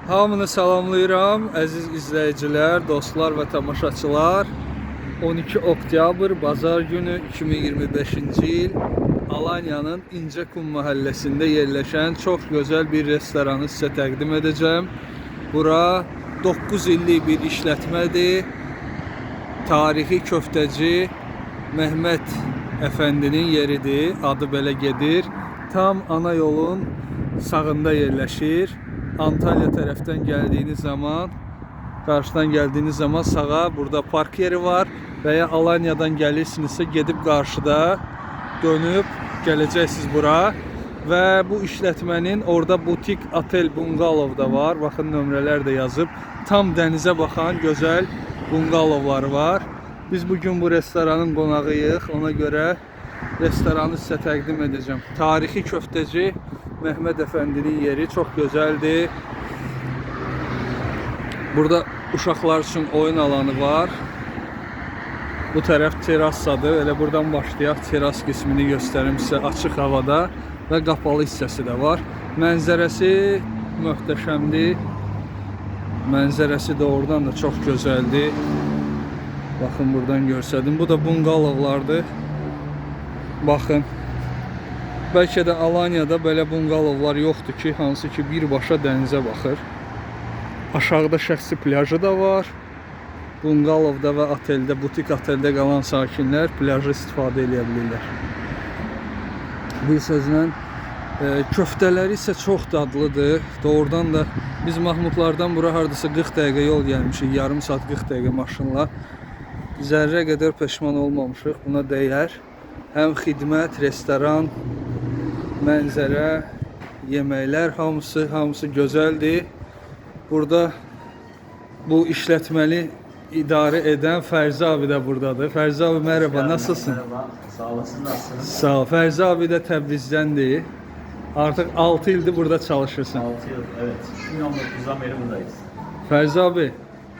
Hamını salamlayıram, əziz izləyicilər, dostlar və tamaşaçılar. 12 oktyabr Bazar günü 2025-ci il Alanya'nın İncekum mahallesində yerləşən çox gözəl bir restoranı sizə təqdim edəcəm. Bura 9 illik bir işlətmədir. Tarixi köftəci Mehmet Efendinin yeridir, adı belə gedir. Tam ana yolun sağında yerləşir. Antalya tərəfdən gəldiyiniz zaman, qarşıdan gəldiyiniz zaman sağa burada park yeri var və ya Alanya'dan gəlirsinizsə gedib qarşıda dönüb gələcəksiniz bura və bu işlətmənin orada butik otel bungalov da var. Baxın nömrələr də yazıb. Tam dənizə baxan gözəl bungalovları var. Biz bugün bu restoranın qonağıyıq. Ona görə restoranı sizə təqdim edəcəm. Tarixi köftəci Mehmet Efendinin yeri çox gözəldir. Burada uşaqlar üçün oyun alanı var. Bu tərəf terassadır. Elə buradan başlayaq. Teras qismini göstərim sizə açıq havada və qapalı hissəsi də var. Mənzərəsi möhtəşəmdir. Mənzərəsi də oradan da çox gözəldir. Baxın buradan görsədim. Bu da bungalovlardır. Baxın. Bəlkə də Alanya'da belə bungalovlar yoxdur ki, hansı ki birbaşa dənizə baxır. Aşağıda şəxsi plajı da var. Bungalovda və oteldə, butik oteldə qalan sakinlər plajı istifadə edə bilirlər. Bir sözlə, köftələri isə çox dadlıdır. Doğrudan da biz Mahmudlardan bura hardasa 40 dəqiqə yol gəlmişik, yarım saat 40 dəqiqə maşınla. Zərrə qədər peşman olmamışıq, buna dəyər. Həm xidmət, restoran, mənzərə, yeməklər hamısı gözəldir. Burada bu işlətməni idarə edən Fərzi abi də buradadır. Fərzi abi merhaba, nasılsın? Merhaba, sağ olasın, nasılsınız? Sağ ol. Fərzi abi də Təbrizdəndir. Artıq 6 ildir burada çalışırsan. 6 yıl, evet. 2019'dan beri buradayız. Fərzi abi,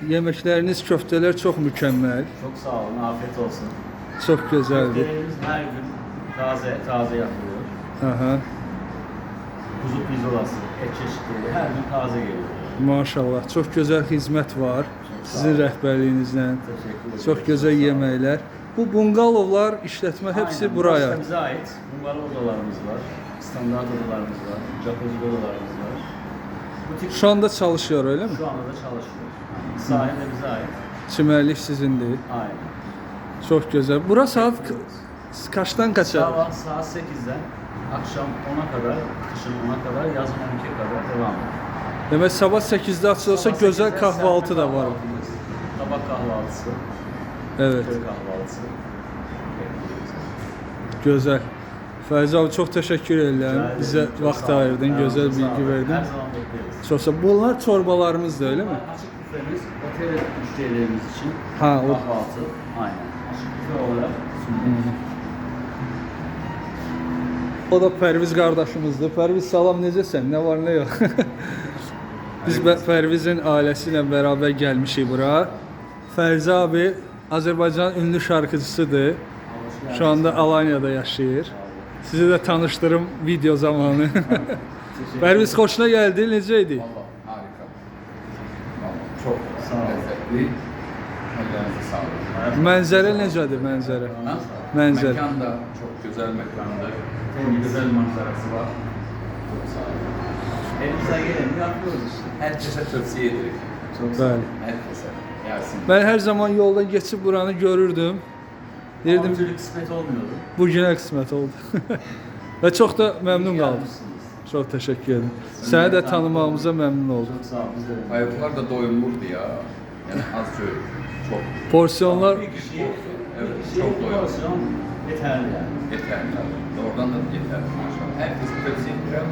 yeməkləriniz, köftələr çox mükəmməl. Çok sağ olun, afiyet olsun. Çox gözəldir. Köftelerimiz her gün taze yapılıyor. Aha. Kuzu pirzolası, et çeşitleri her gün taze geliyor. Maşallah, çox gözəl xidmət var. Sizin rəhbərliyinizlə. Teşekkür ederim. Çox gözəl yeməklər. Bu bungalovlar, işlətmə hepsi Aynen, buraya. burası da bize ait. Bungalov odalarımız var, standart odalarımız var, jacuzzi odalarımız var. Butik Şu anda çalışıyor öyle mi? şu anda da çalışıyor. Sahil de bize ait. Çimərlik sizindir. Aynen. Çox gözəl. Bura saat kaçdan kaça? Sabah saat 8'den akşam 10'a kadar, kışın 10'a kadar, yazın 12'ye kadar devam ediyor. Demək sabah 8-də açılırsa Sabah gözəl 8'de kahvaltı da var. kahvaltımız, tabak kahvaltısı, Evet, köy kahvaltısı. gözəl. Fərzi abi çox təşəkkür edirəm. Rica Bizə ederim, çok vaxt sağ olun. ayırdın, gözəl Ayağınıza bilgi sağlık. verdin. Her zaman bekleriz. Çox sağ. Bunlar çorbalarımızdır, öyle mi? Bunlar açık büfemiz, otel müşterilerimiz için Ha, o. kahvaltı. Aynen. Açık büfe olarak sunuyoruz. O da Pərviz qardaşımızdır. Pərviz salam, necəsən? Nə var, nə yox? Biz Pərvizin ailəsi ilə bərabər gəlmişik bura. Fərzi abi Azərbaycanın ünlü şarkıcısıdır. Şu anda Alanya'da yaşayır. Sizi de tanıştırım video zamanı. Pərviz xoşuna gəldi, necə idi? Vallahi harika. Vallahi çok Sağ olun. lezzetli. Ellerinize sağlık. Mənzərə necədir, mənzərə? Ha? Mənzərə. Mekan da çok güzel mekandı. Çok güzel manzarası var. Çok sağ olun. Elimizden geleni yapıyoruz işte. Herkese tavsiye ederim. Çok sağ Bəli. olun. Herkese. Gelsin. Mən hər zaman yolda geçip buranı görürdüm. Ama Derdim bir türlü kısmet olmuyordu. bugünə qismət oldu. Və çox da məmnun qaldım. Gelmişsiniz. Çok teşekkür ederim. Səni də tanımağımıza məmnun oldum. Çok sağ olun. Biz de öyle. Hayatlar da doyumluydu ya. Yani az çok. Çok. Porsiyonlar Bir kişiye, Evet, bir kişiye çok bir doyuyor. porsiyon yeterli yani. Yeterli tabii. Doğrudan da yeterli maşallah. Herkese tavsiye ederim.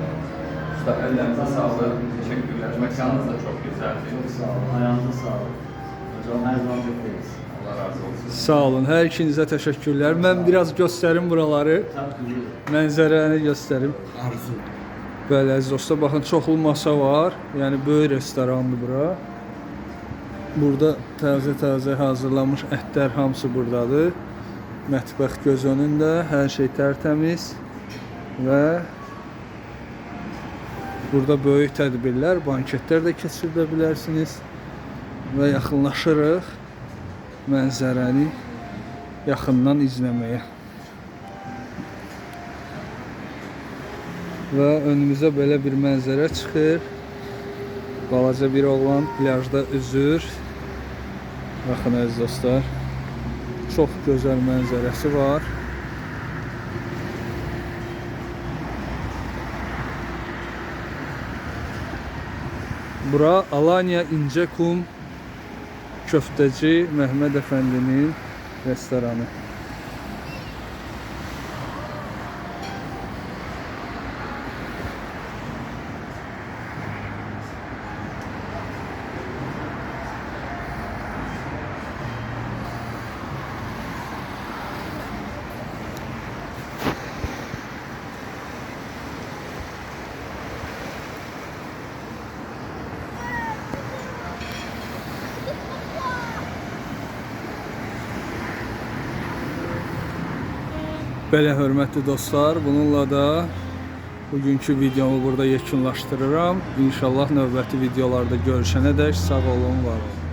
Usta ellerinize sağlık. Teşekkürler. Mekanınız da çok güzeldi. Çok sağ olun. Ayağınıza sağlık. Hocam her zaman bekleriz. Allah razı olsun. sağ olun. Hər ikinizə təşəkkürlər. Mən biraz göstərim buraları. Tabii ki. Mənzərəni göstərim. Arzu. Bəli, əziz dostlar, baxın çoxlu masa var. Yəni böyük restorandır bura. Burada təzə hazırlanmış ətlər hamısı buradadır. Mətbəx göz önündə, hər şey tərtəmiz və Burada böyük tədbirlər, banketlər də keçirdə bilərsiniz və yaxınlaşırıq mənzərəni yaxından izləməyə. Və önümüzə belə bir mənzərə çıxır. Balaca bir oğlan plyajda üzür. Baxın əziz dostlar, çox gözəl mənzərəsi var. Bura Alanya İncekum köftəci Məhməd Əfəndinin restoranı. Belə hörmətli dostlar, bununla da bugünkü videomu burada yekunlaşdırıram. İnşallah növbəti videolarda görüşənədək sağ olun, var olun.